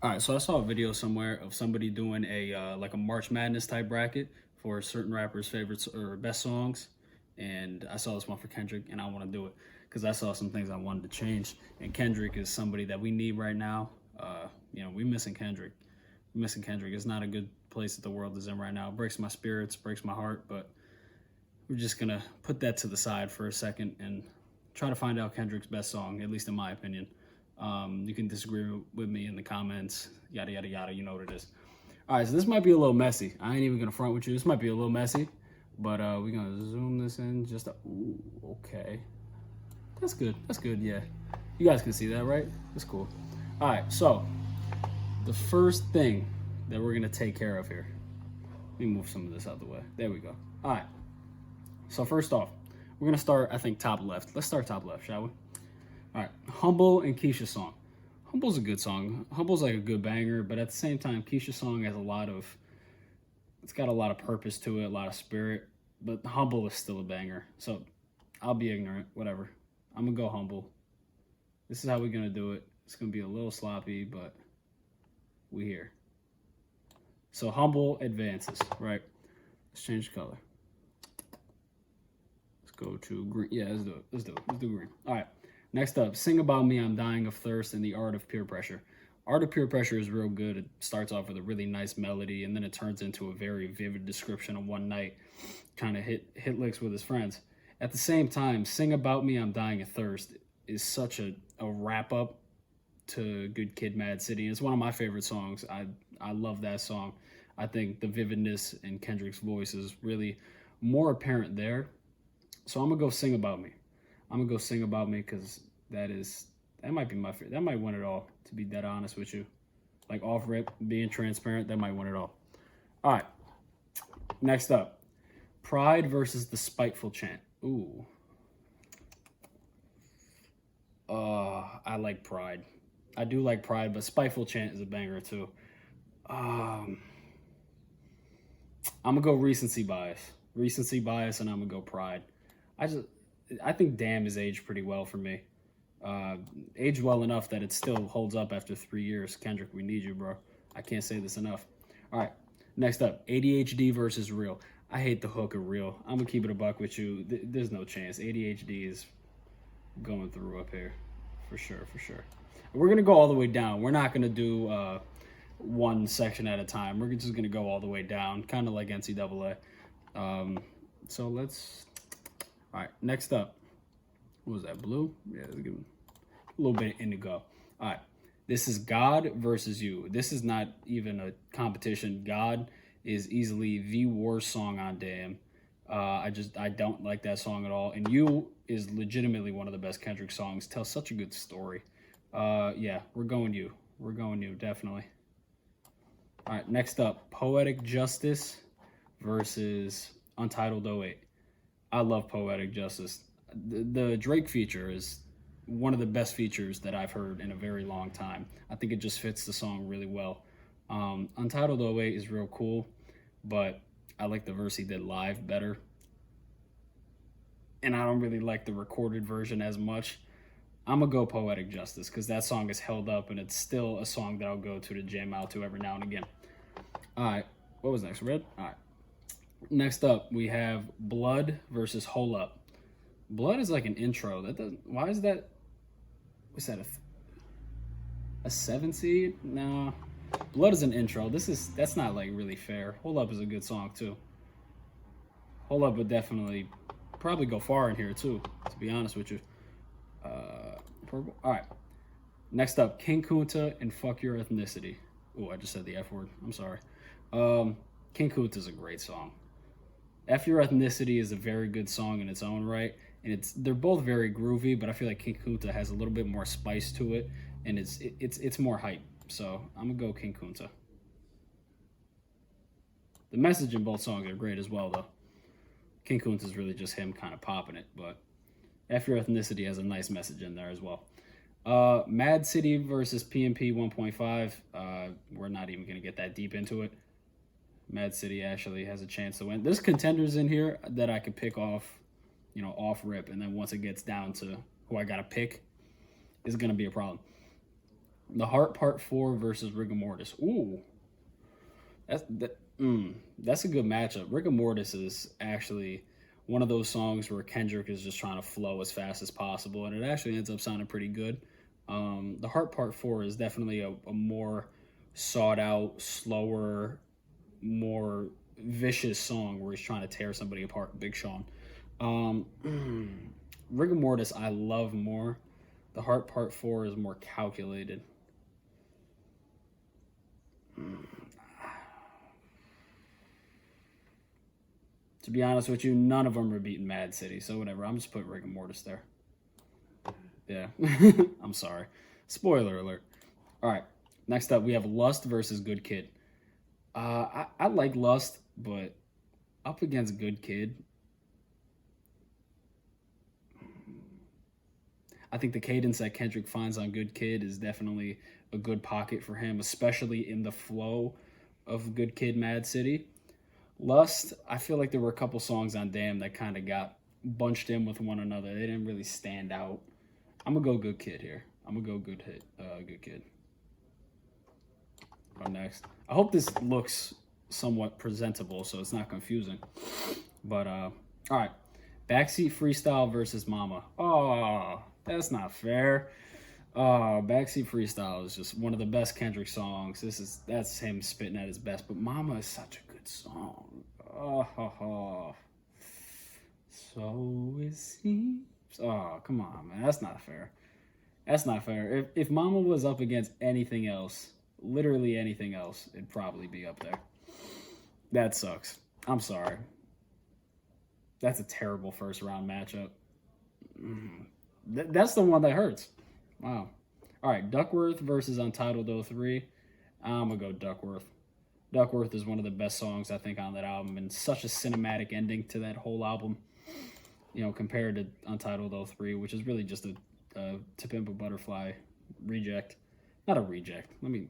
All right, so I saw a video somewhere of somebody doing a like a March Madness type bracket for certain rappers' favorites or best songs, and I saw this one for Kendrick, and I want to do it because I saw some things I wanted to change. And Kendrick is somebody that we need right now. We missing Kendrick. We're missing Kendrick. It's not a good place that the world is in right now. It breaks my spirits, breaks my heart, but we're just gonna put that to the side for a second and try to find out Kendrick's best song, at least in my opinion. You can disagree with me in the comments, yada, yada, yada. You know what it is. All right, so this might be a little messy. I ain't even going to front with you. This might be a little messy, but we're going to zoom this in just ooh, okay. That's good. That's good, yeah. You guys can see that, right? That's cool. All right, so the first thing that we're going to take care of here. Let me move some of this out the way. There we go. All right. So first off, we're going to start, I think, top left. Let's start top left, shall we? All right, Humble and Keisha's song. Humble's a good song. Humble's like a good banger, but at the same time, Keisha's song has it's got a lot of purpose to it, a lot of spirit, but Humble is still a banger. So I'll be ignorant, whatever. I'm gonna go Humble. This is how we're gonna do it. It's gonna be a little sloppy, but we here. So Humble advances, right? Let's change color. Let's go to green. Yeah, let's do it. Let's do green. All right. Next up, Sing About Me, I'm Dying of Thirst, and The Art of Peer Pressure. Art of Peer Pressure is real good. It starts off with a really nice melody, and then it turns into a very vivid description of one night, kind of hit licks with his friends. At the same time, Sing About Me, I'm Dying of Thirst is such a wrap-up to Good Kid, Mad City. It's one of my favorite songs. I love that song. I think the vividness in Kendrick's voice is really more apparent there. So I'm going to go Sing About Me. I'm gonna go Sing About Me because that might be my favorite. That might win it all, to be dead honest with you. Like off rip, being transparent, that might win it all. All right. Next up, Pride versus the Spiteful Chant. Ooh. I like Pride. I do like Pride, but Spiteful Chant is a banger too. I'm gonna go recency bias. Recency bias, and I'm gonna go Pride. I think Damn is aged pretty well for me. Aged well enough that it still holds up after 3 years. Kendrick, we need you, bro. I can't say this enough. All right, next up, ADHD versus Real. I hate the hook of Real. I'm going to keep it a buck with you. There's no chance. ADHD is going through up here. For sure, for sure. We're going to go all the way down. We're not going to do one section at a time. We're just going to go all the way down, kind of like NCAA. So let's... All right, next up. What was that, blue? Yeah, let's give him a little bit of indigo. All right, this is God versus You. This is not even a competition. God is easily the worst song on Damn. I don't like that song at all. And You is legitimately one of the best Kendrick songs. Tells such a good story. Yeah, we're going You. We're going You, definitely. All right, next up, Poetic Justice versus Untitled O3. I love Poetic Justice. The Drake feature is one of the best features that I've heard in a very long time. I think it just fits the song really well. Untitled O3 is real cool, but I like the verse he did live better. And I don't really like the recorded version as much. I'm going to go Poetic Justice because that song is held up and it's still a song that I'll go to jam out to every now and again. All right, what was next? Red? All right. Next up, we have Blood versus Hole Up. Blood is like an intro. Why is that? What's that? A 7 seed? No. Blood is an intro. That's not like really fair. Hole Up is a good song too. Hole Up would definitely probably go far in here too, to be honest with you. Purple. All right. Next up, King Kunta and Fuck Your Ethnicity. Oh, I just said the F word. I'm sorry. King Kunta is a great song. F Your Ethnicity is a very good song in its own right, and they're both very groovy, but I feel like King Kunta has a little bit more spice to it, and it's more hype. So I'm gonna go King Kunta. The message in both songs are great as well, though. King Kunta is really just him kind of popping it, but F Your Ethnicity has a nice message in there as well. Mad City versus PMP 1.5. We're not even gonna get that deep into it. Mad City actually has a chance to win. There's contenders in here that I could pick off, off rip, and then once it gets down to who I gotta pick, is gonna be a problem. The Heart Part 4 versus Rigor Mortis. Ooh, that's a good matchup. Rigor Mortis is actually one of those songs where Kendrick is just trying to flow as fast as possible, and it actually ends up sounding pretty good. The Heart Part 4 is definitely a more sought out, slower, more vicious song where he's trying to tear somebody apart, Big Sean. Um, Rigor Mortis, I love more. The Heart Part 4 is more calculated. To be honest with you, none of them are beating Mad City, so whatever. I'm just putting Rigor Mortis there. Yeah, I'm sorry. Spoiler alert. All right, next up we have Lust versus Good Kid. I like Lust, but up against Good Kid, I think the cadence that Kendrick finds on Good Kid is definitely a good pocket for him, especially in the flow of Good Kid, Mad City. Lust, I feel like there were a couple songs on Damn that kind of got bunched in with one another. They didn't really stand out. I'm gonna go Good Kid here. I'm gonna go Good Kid. Next. I hope this looks somewhat presentable so it's not confusing. But all right. Backseat Freestyle versus Mama. Oh, that's not fair. Backseat Freestyle is just one of the best Kendrick songs. That's him spitting at his best. But Mama is such a good song. Oh. So it seems. Oh, come on, man. That's not fair. That's not fair. If Mama was up against anything else, literally anything else, it'd probably be up there. That sucks. I'm sorry. That's a terrible first round matchup. That's the one that hurts. Wow. All right, Duckworth versus Untitled O3. I'm going to go Duckworth. Duckworth is one of the best songs, I think, on that album, and such a cinematic ending to that whole album, you know, compared to Untitled O3, which is really just a To Pimp a Butterfly reject. Not a reject. Let me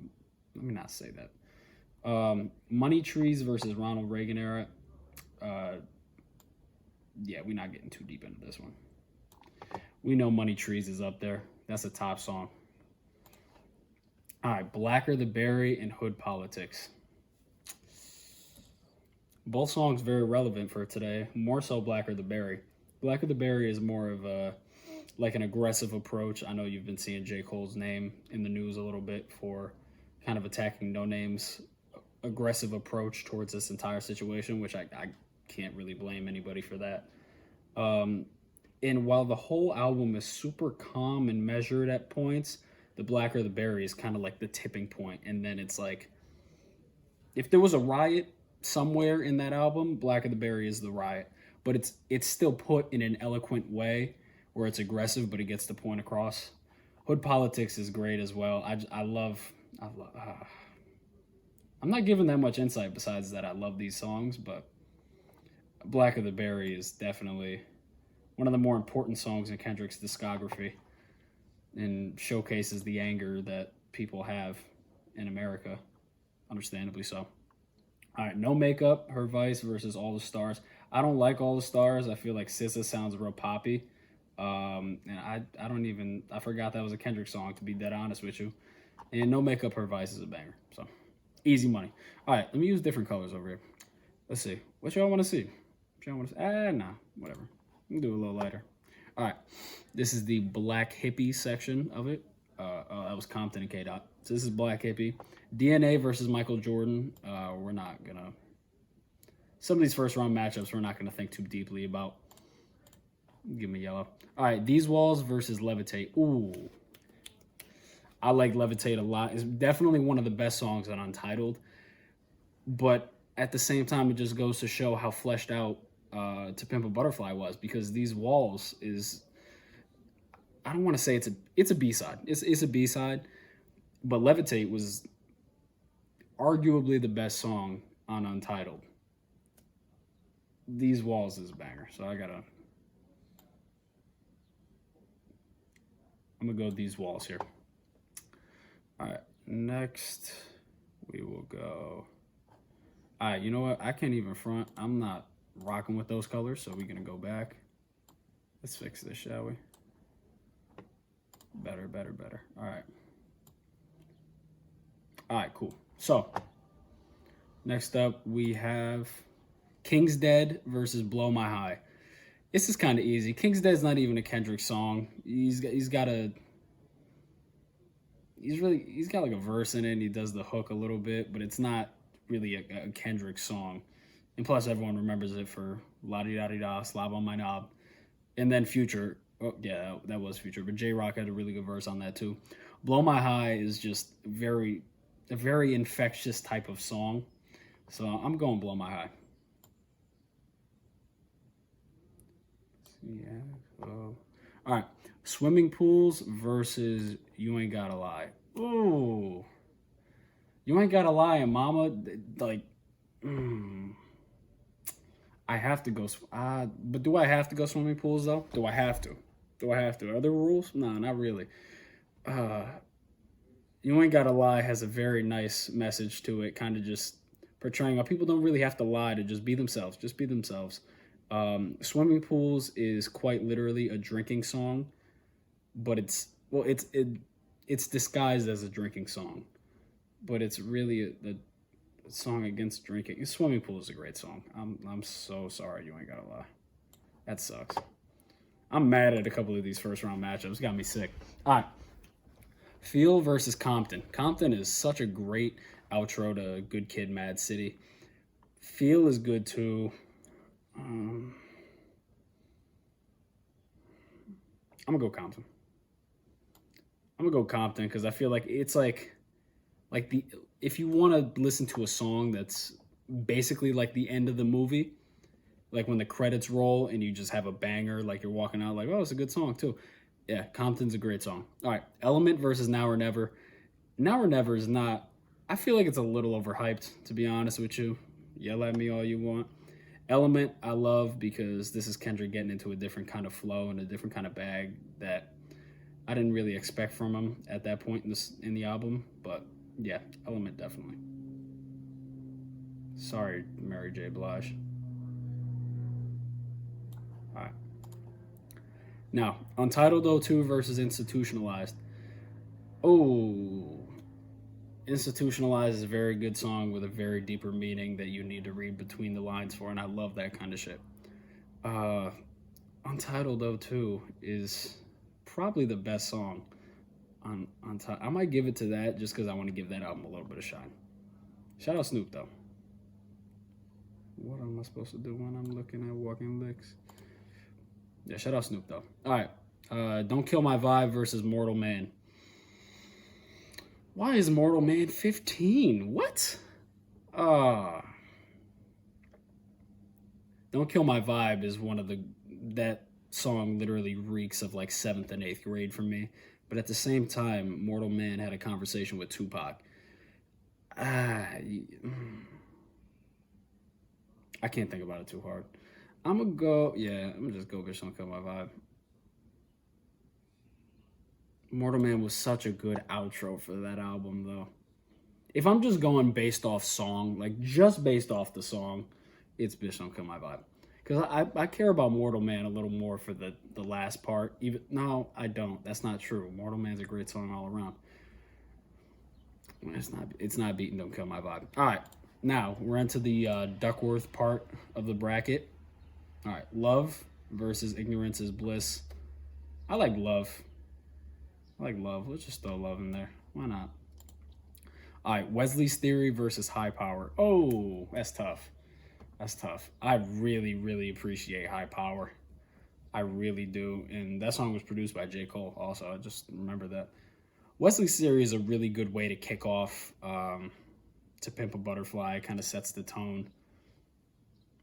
not say that. Money Trees versus Ronald Reagan era. Yeah, we're not getting too deep into this one. We know Money Trees is up there. That's a top song. All right, Blacker the Berry and Hood Politics. Both songs very relevant for today. More so Blacker the Berry. Blacker the Berry is more of a like an aggressive approach. I know you've been seeing J. Cole's name in the news a little bit for kind of attacking No Name's aggressive approach towards this entire situation, which I can't really blame anybody for that. And while the whole album is super calm and measured at points, the Blacker the Berry is kind of like the tipping point. And then it's like, if there was a riot somewhere in that album, Blacker the Berry is the riot. But it's still put in an eloquent way where it's aggressive, but it gets the point across. Hood Politics is great as well. I'm not giving that much insight besides that I love these songs, but Blacker the Berry is definitely one of the more important songs in Kendrick's discography and showcases the anger that people have in America, understandably so. All right, No Makeup, Her Vice versus All the Stars. I don't like All the Stars. I feel like SZA sounds real poppy. And I forgot that was a Kendrick song, to be dead honest with you. And No Makeup, Her Vice is a banger. So, easy money. All right, let me use different colors over here. Let's see. What y'all want to see? Nah, whatever. We can do a little lighter. All right, this is the Black Hippie section of it. That was Compton and K-Dot. So this is Black Hippie. DNA versus Michael Jordan. We're not going to... Some of these first round matchups we're not going to think too deeply about. Give me yellow. All right, These Walls versus Levitate. Ooh. I like Levitate a lot. It's definitely one of the best songs on Untitled. But at the same time, it just goes to show how fleshed out To Pimp a Butterfly was, because These Walls is... I don't want to say it's a B-side. It's a B-side. But Levitate was arguably the best song on Untitled. These Walls is a banger, so I'm gonna go These Walls here. All right, next we will go. All right, you know what? I can't even front. I'm not rocking with those colors, so we're gonna go back. Let's fix this, shall we? Better. All right. All right, cool. So next up we have King's Dead versus Blow My High. This is kind of easy. King's Dead's not even a Kendrick song. He's got like a verse in it, and he does the hook a little bit, but it's not really a Kendrick song. And plus, everyone remembers it for La Di Da Di Da, Slob on My Knob, and then Future. Oh yeah, that was Future, but J Rock had a really good verse on that too. Blow My High is just a very infectious type of song, so I'm going Blow My High. Yeah. All right. Swimming pools versus You Ain't Gotta Lie. Ooh. You Ain't Gotta Lie and Mama, like, I have to go. But do I have to go swimming pools, though? Do I have to? Are there rules? No, not really. Uh, you Ain't Gotta Lie has a very nice message to it, kind of just portraying how people don't really have to lie to just be themselves. Just be themselves. Swimming pools is quite literally a drinking song, but it's disguised as a drinking song, but it's really a song against drinking. Swimming pool is a great song. I'm so sorry You Ain't Gotta Lie. That sucks. I'm mad at a couple of these first round matchups. Got me sick. All right. Feel versus Compton. Compton is such a great outro to Good Kid, Mad City. Feel is good too. I'm gonna go Compton. Because I feel like it's like the if you want to listen to a song that's basically like the end of the movie, like when the credits roll and you just have a banger, like you're walking out like, oh, it's a good song too. Yeah, Compton's a great song. All right, Element versus Now or Never. Now or Never is not. I feel like it's a little overhyped, to be honest with you. Yell at me all you want. Element I love because this is Kendrick getting into a different kind of flow and a different kind of bag that I didn't really expect from him at that point in the album. But yeah, Element definitely. Sorry, Mary J. Blige. All right. Now, Untitled O2 versus Institutionalized. Oh, Institutionalized is a very good song with a very deeper meaning that you need to read between the lines for, and I love that kind of shit. Untitled O2 is probably the best song on I might give it to that just because I want to give that album a little bit of shine. Shout out Snoop, though. What am I supposed to do when I'm looking at Walking Licks? Yeah, shout out Snoop, though. All right. Don't Kill My Vibe versus Mortal Man. Why is Mortal Man 15? What? Don't Kill My Vibe is one of that song literally reeks of like 7th and 8th grade for me. But at the same time, Mortal Man had a conversation with Tupac. I can't think about it too hard. I'm gonna just go Bitch Don't Kill My Vibe. Mortal Man was such a good outro for that album, though. If I'm just going based off song, like just based off the song, it's Bitch Don't Kill My Vibe. Because I care about Mortal Man a little more for the last part. No, I don't. That's not true. Mortal Man's a great song all around. It's not beating Don't Kill My Vibe. All right, now we're into the Duckworth part of the bracket. All right, Love versus Ignorance is Bliss. I like Love. Let's just throw Love in there. Why not? All right, Wesley's Theory versus High Power. Oh, that's tough. I really, really appreciate High Power. I really do. And that song was produced by J. Cole also. I just remember that. Wesley's Theory is a really good way to kick off To Pimp a Butterfly. It kind of sets the tone.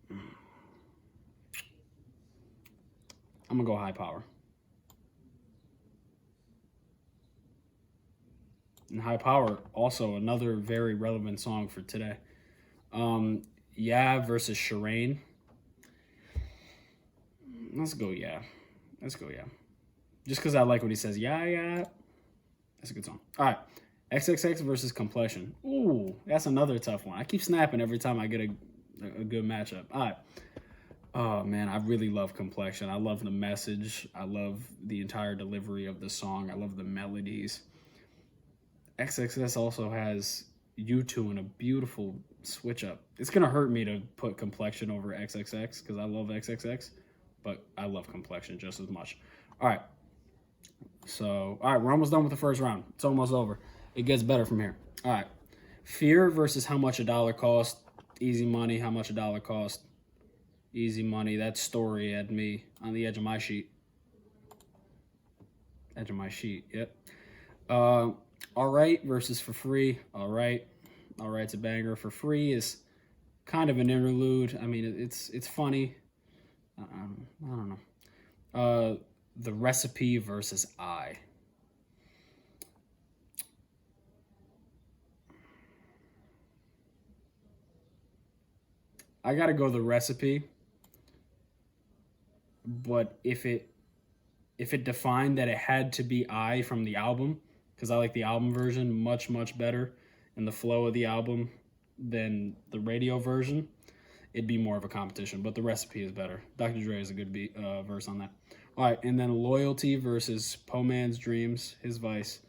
I'm going to go High Power. And High Power, also another very relevant song for today. Yeah versus Shireen. Let's go Yeah. Just because I like what he says. Yeah. That's a good song. All right. XXX versus Complexion. Ooh, that's another tough one. I keep snapping every time I get a good matchup. All right. Oh, man, I really love Complexion. I love the message. I love the entire delivery of the song. I love the melodies. XXS also has U2 in a beautiful switch up. It's gonna hurt me to put Complexion over XXX because I love XXX, but I love Complexion just as much. All right. So, all right, we're almost done with the first round. It's almost over. It gets better from here. All right. Fear versus How Much a Dollar Cost. Easy Money, How Much a Dollar Cost. Easy Money. That story had me on the edge of my sheet. Edge of my sheet, yep. All Right versus For Free. All Right. All Right's a banger. For Free is kind of an interlude. I mean, it's funny. I don't know. The Recipe versus I. I gotta go The Recipe, but if it defined that it had to be I from the album, because I like the album version much better and the flow of the album than the radio version, it'd be more of a competition. But The Recipe is better. Dr. Dre is a good verse on that. All right, and then Loyalty versus Po Man's Dreams, His Vice.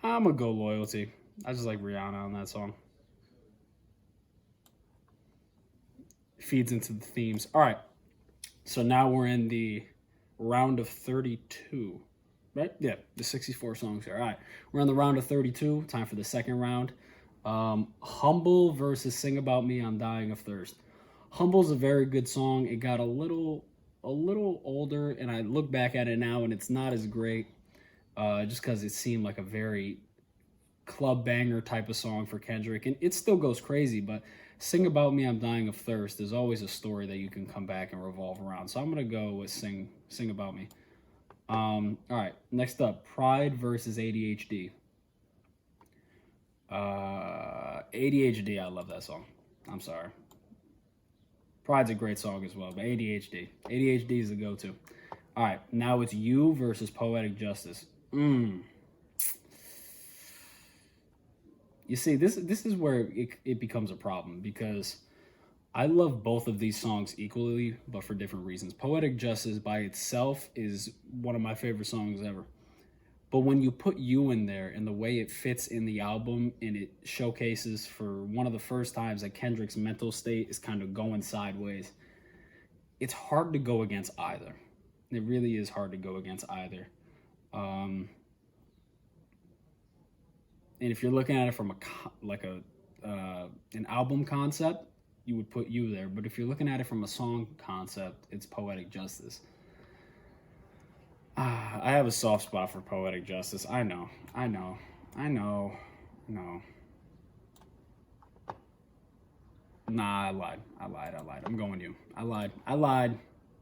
I'm gonna go Loyalty. I just like Rihanna on that song. Feeds into the themes. All right, so now we're in the round of 32, right? Yeah, the 64 songs here. All right, we're in the round of 32. Time for the second round. Humble versus Sing About Me, I'm Dying of Thirst. Humble's a very good song. It got a little older, and I look back at it now, and it's not as great, just because it seemed like a very club banger type of song for Kendrick, and it still goes crazy, but Sing About Me, I'm Dying of Thirst, there's always a story that you can come back and revolve around. So I'm going to go with Sing About Me. All right, next up, Pride versus ADHD. ADHD, I love that song. I'm sorry. Pride's a great song as well, but ADHD is the go-to. All right, now it's You versus Poetic Justice. You see, this is where it becomes a problem, because I love both of these songs equally, but for different reasons. Poetic Justice by itself is one of my favorite songs ever. But when you put You in there and the way it fits in the album, and it showcases for one of the first times that Kendrick's mental state is kind of going sideways, it's hard to go against either. It really is hard to go against either. And if you're looking at it from an album concept, you would put You there. But if you're looking at it from a song concept, it's Poetic Justice. I have a soft spot for Poetic Justice. I know. Nah, I lied. I'm going You. I lied.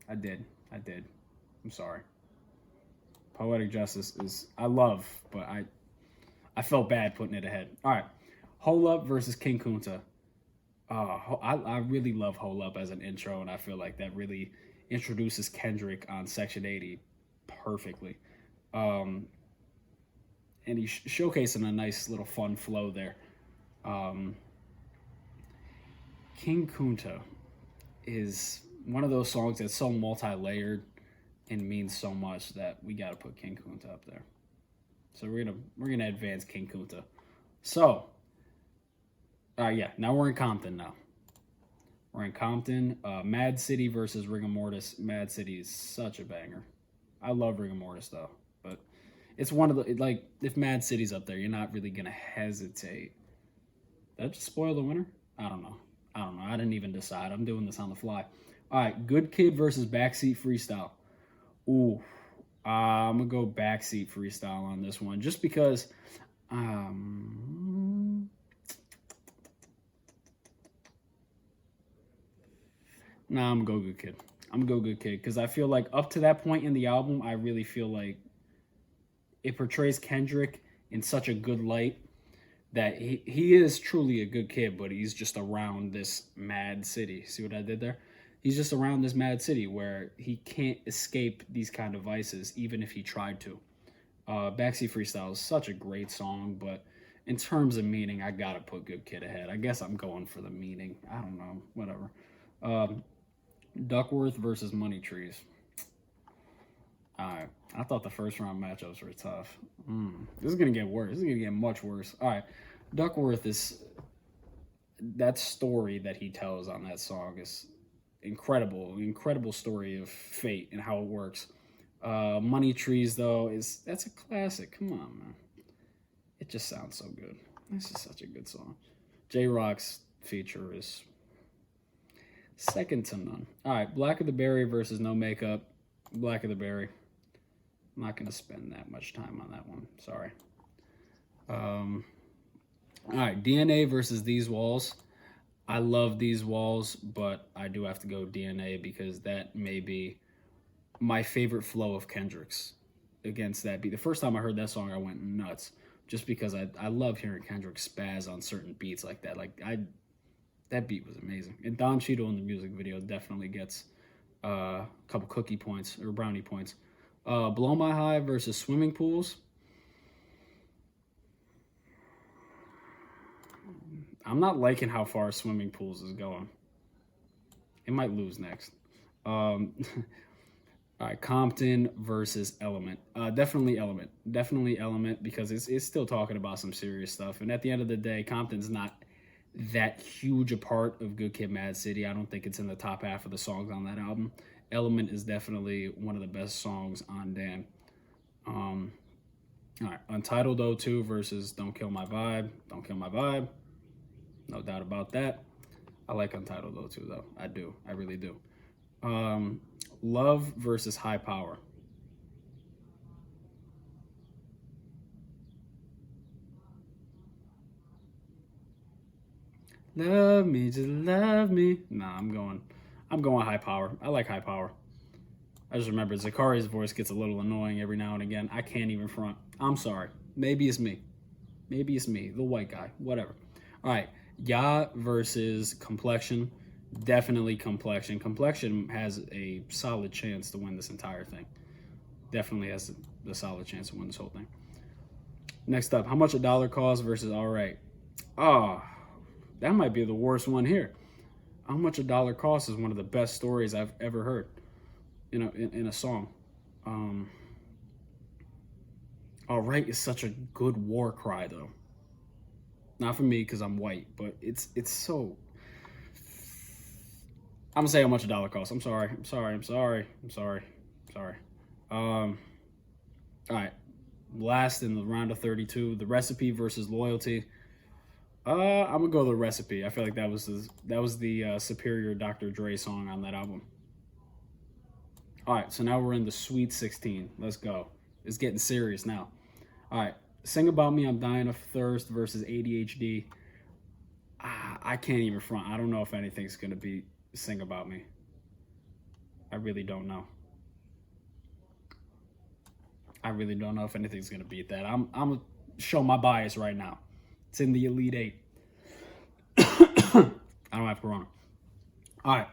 I did. I'm sorry. Poetic Justice is, I love, but I felt bad putting it ahead. All right. Hold Up versus King Kunta. I really love Hold Up as an intro, and I feel like that really introduces Kendrick on Section 80 perfectly. And he's showcasing a nice little fun flow there. King Kunta is one of those songs that's so multi-layered and means so much that we got to put King Kunta up there. So we're gonna advance King Kunta. So, now we're in Compton now. We're in Compton. Mad City versus Rigor Mortis. Mad City is such a banger. I love Rigor Mortis though, but it's one of the, like, if Mad City's up there, you're not really gonna hesitate. Did I just spoil the winner? I don't know. I didn't even decide. I'm doing this on the fly. All right, Good Kid versus Backseat Freestyle. Ooh. I'm going to go Backseat Freestyle on this one, just because nah, I'm going to go Good Kid. Because I feel like up to that point in the album, I really feel like it portrays Kendrick in such a good light that he is truly a good kid, but he's just around this mad city. See what I did there? He's just around this mad city where he can't escape these kind of vices, even if he tried to. Backseat Freestyle is such a great song, but in terms of meaning, I gotta put Good Kid ahead. I guess I'm going for the meaning. I don't know, whatever. Duckworth versus Money Trees. All right, I thought the first round matchups were tough. This is gonna get worse. This is gonna get much worse. All right, Duckworth is that story that he tells on that song is incredible story of fate and how it works. Money Trees though that's a classic. Come on, man, it just sounds so good. This is such a good song. J Rock's feature is second to none. All right, Black of the Berry versus No Makeup. Black of the Berry. I'm not gonna spend that much time on that one. Sorry. All right, DNA versus These Walls. I love These Walls, but I do have to go DNA because that may be my favorite flow of Kendrick's against that beat. The first time I heard that song, I went nuts just because I love hearing Kendrick spaz on certain beats like that. That beat was amazing. And Don Cheadle in the music video definitely gets a couple cookie points or brownie points. Blow My High versus Swimming Pools. I'm not liking how far Swimming Pools is going. It might lose next. All right, Compton versus Element. Definitely Element. Definitely Element because it's still talking about some serious stuff. And at the end of the day, Compton's not that huge a part of Good Kid, Mad City. I don't think it's in the top half of the songs on that album. Element is definitely one of the best songs on Damn. All right, Untitled O2 versus Don't Kill My Vibe. Don't Kill My Vibe. No doubt about that. I like Untitled O2 though. I do. I really do. Love versus High Power. Love me, just love me. Nah, I'm going High Power. I like High Power. I just remember Zakari's voice gets a little annoying every now and again. I can't even front. I'm sorry. Maybe it's me. Maybe it's me, the white guy. Whatever. All right. Ya versus Complexion. Definitely Complexion. Complexion has a solid chance to win this entire thing. Definitely has a solid chance to win this whole thing. Next up, How Much a Dollar Costs versus All Right. Oh, that might be the worst one here. How Much a Dollar Costs is one of the best stories I've ever heard in a song. All Right is such a good war cry though. Not for me because I'm white, but it's so. I'm gonna say How Much a Dollar Costs. I'm sorry. All right. Last in the round of 32, The Recipe versus Loyalty. I'm gonna go The Recipe. I feel like that was the superior Dr. Dre song on that album. All right, so now we're in the Sweet 16. Let's go. It's getting serious now. All right, Sing About Me, I'm Dying of Thirst versus ADHD. I can't even front. I don't know if anything's gonna be Sing About Me. I really don't know. I really don't know if anything's gonna beat that. I'm gonna show my bias right now. It's in the Elite Eight. I don't have Corona. All right.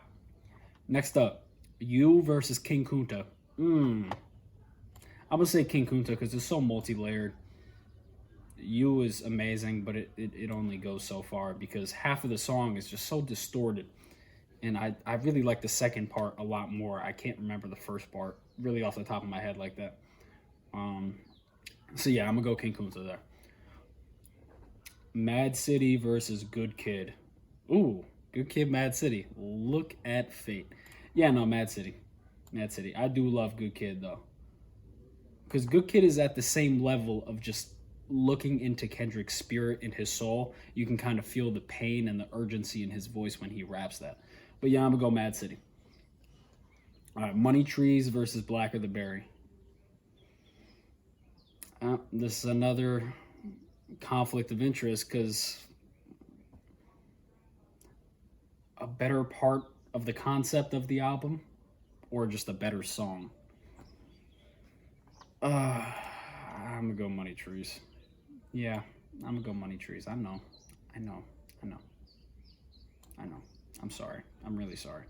Next up, You versus King Kunta. I'm gonna say King Kunta because it's so multi-layered. You is amazing, but it only goes so far because half of the song is just so distorted. And I really like the second part a lot more. I can't remember the first part really off the top of my head like that. So yeah, I'm gonna go King Kunta there. Mad City versus Good Kid. Ooh, Good Kid, Mad City. Look at fate. Yeah, no, Mad City. Mad City. I do love Good Kid though. Because Good Kid is at the same level of just looking into Kendrick's spirit and his soul. You can kind of feel the pain and the urgency in his voice when he raps that. But yeah, I'm gonna go Mad City. All right, Money Trees versus Black of the Berry. This is another conflict of interest because a better part of the concept of the album or just a better song. I'm gonna go Money Trees. Yeah, I'm gonna go Money Trees. I know. I'm sorry. I'm really sorry.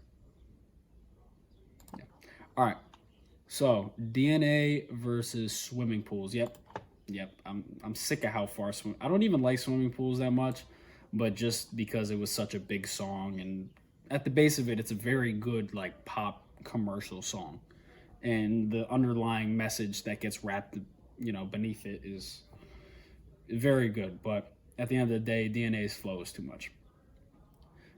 Yeah. All right. So DNA versus Swimming Pools. Yep. I'm sick of how far swim. I don't even like Swimming Pools that much, but just because it was such a big song, and at the base of it, it's a very good like pop commercial song, and the underlying message that gets wrapped, beneath it is very good. But at the end of the day, DNA's flow is too much.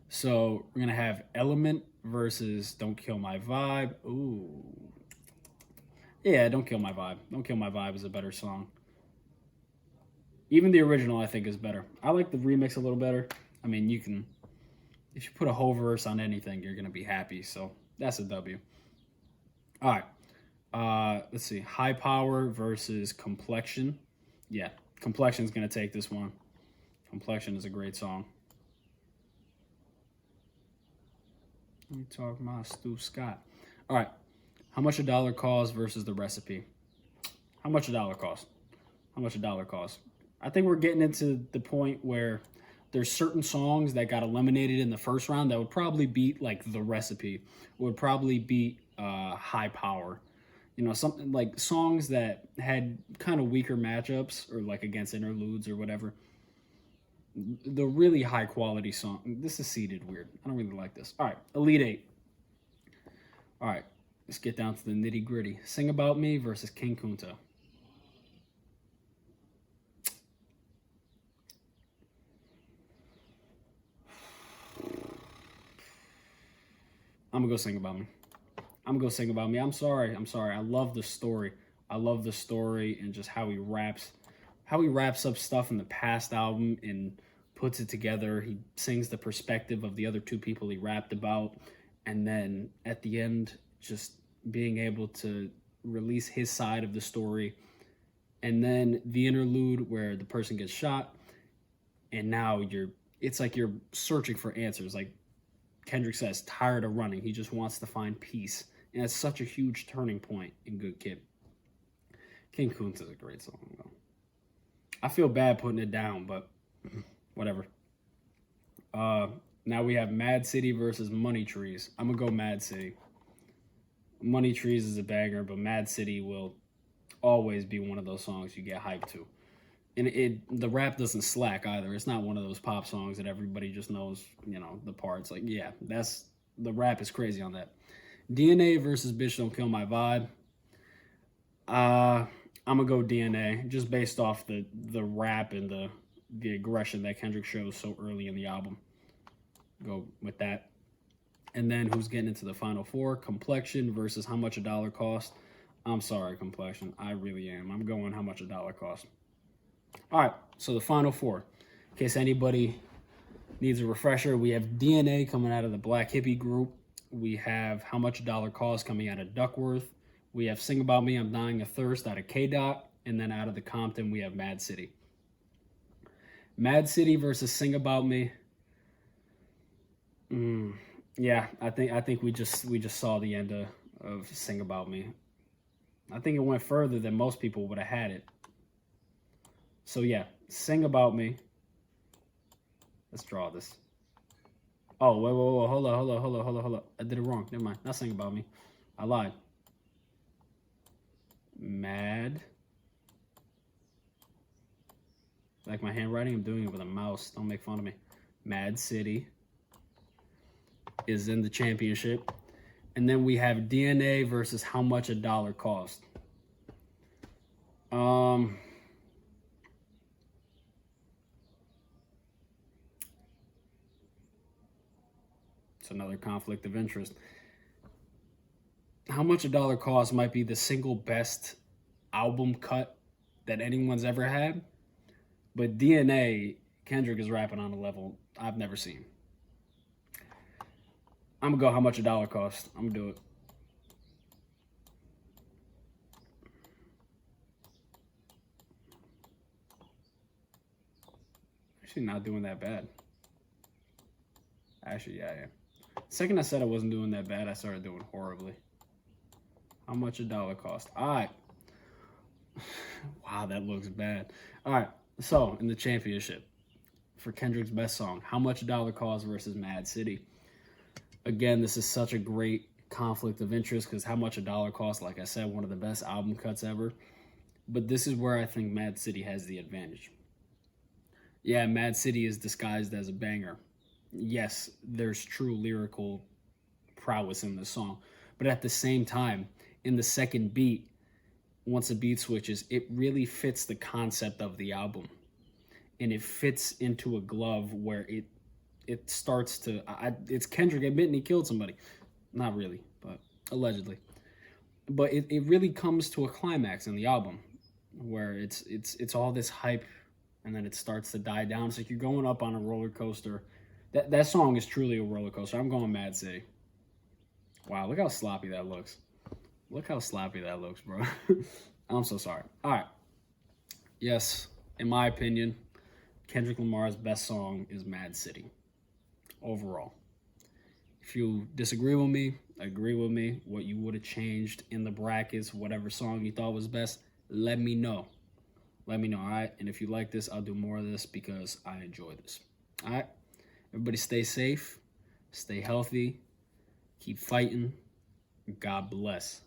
So we're gonna have Element versus Don't Kill My Vibe. Ooh. Yeah, Don't Kill My Vibe. Don't Kill My Vibe is a better song. Even the original, I think, is better. I like the remix a little better. I mean, you can, if you put a whole verse on anything, you're gonna be happy. So that's a W. All right. Let's see. High Power versus Complexion. Yeah, Complexion's gonna take this one. Complexion is a great song. Let me talk my Stu Scott. All right. How much a dollar costs versus the recipe? How much a dollar costs? How much a dollar costs? I think we're getting into the point where there's certain songs that got eliminated in the first round that would probably beat like the recipe, would probably beat High Power. You know, something like songs that had kind of weaker matchups or like against interludes or whatever. The really high quality song. This is seeded weird. I don't really like this. All right, Elite Eight. All right, let's get down to the nitty gritty. Sing About Me versus King Kunta. I'm gonna go Sing About Me. I'm gonna go Sing About Me. I'm sorry. I love the story. I love the story and just how he wraps up stuff in the past album and puts it together. He sings the perspective of the other two people he rapped about, and then at the end, just being able to release his side of the story, and then the interlude where the person gets shot, and now it's like you're searching for answers. Like Kendrick says, tired of running. He just wants to find peace. And it's such a huge turning point in Good Kid. King Kunta is a great song, though. I feel bad putting it down, but whatever. Now we have Mad City versus Money Trees. I'm going to go Mad City. Money Trees is a banger, but Mad City will always be one of those songs you get hyped to. And the rap doesn't slack either. It's not one of those pop songs that everybody just knows, you know, the parts. Like, yeah, the rap is crazy on that. DNA versus Bitch Don't Kill My Vibe. I'm gonna go DNA just based off the rap and the aggression that Kendrick shows so early in the album. Go with that. And then who's getting into the final four? Complexion versus How Much a Dollar Cost. I'm sorry, Complexion. I really am. I'm going How Much a Dollar Cost. All right, so the final four. In case anybody needs a refresher, we have DNA coming out of the Black Hippie Group. We have How Much a Dollar Cost coming out of Duckworth. We have Sing About Me, I'm Dying of Thirst out of K-Dot. And then out of the Compton, we have Mad City. Mad City versus Sing About Me. Yeah, I think we just saw the end of Sing About Me. I think it went further than most people would have had it. So yeah, Sing About Me. Let's draw this. Oh, wait, hold on. I did it wrong. Never mind. Not Sing About Me. I lied. Mad. Like my handwriting, I'm doing it with a mouse. Don't make fun of me. Mad City is in the championship. And then we have DNA versus How Much a Dollar Cost. It's another conflict of interest. How Much a Dollar Cost might be the single best album cut that anyone's ever had. But DNA, Kendrick is rapping on a level I've never seen. I'm going to go How Much a Dollar Cost. I'm going to do it. Actually, not doing that bad. Actually, yeah, I am. The second I said I wasn't doing that bad, I started doing horribly. How Much a Dollar Cost? All right. Wow, that looks bad. All right. So, in the championship, for Kendrick's best song, How Much a Dollar Cost versus Mad City. Again, this is such a great conflict of interest because How Much a Dollar Cost, like I said, one of the best album cuts ever. But this is where I think Mad City has the advantage. Yeah, Mad City is disguised as a banger. Yes, there's true lyrical prowess in the song. But at the same time, in the second beat, once the beat switches, it really fits the concept of the album. And it fits into a glove where it starts to, it's Kendrick admitting he killed somebody. Not really, but allegedly. But it really comes to a climax in the album where it's all this hype, and then it starts to die down. It's like you're going up on a roller coaster. That song is truly a roller coaster. I'm going Mad City. Wow, look how sloppy that looks. Look how sloppy that looks, bro. I'm so sorry. All right. Yes, in my opinion, Kendrick Lamar's best song is Mad City. Overall. If you disagree with me, agree with me, what you would have changed in the brackets, whatever song you thought was best, let me know. Let me know, all right? And if you like this, I'll do more of this because I enjoy this. All right? Everybody stay safe, stay healthy, keep fighting. God bless.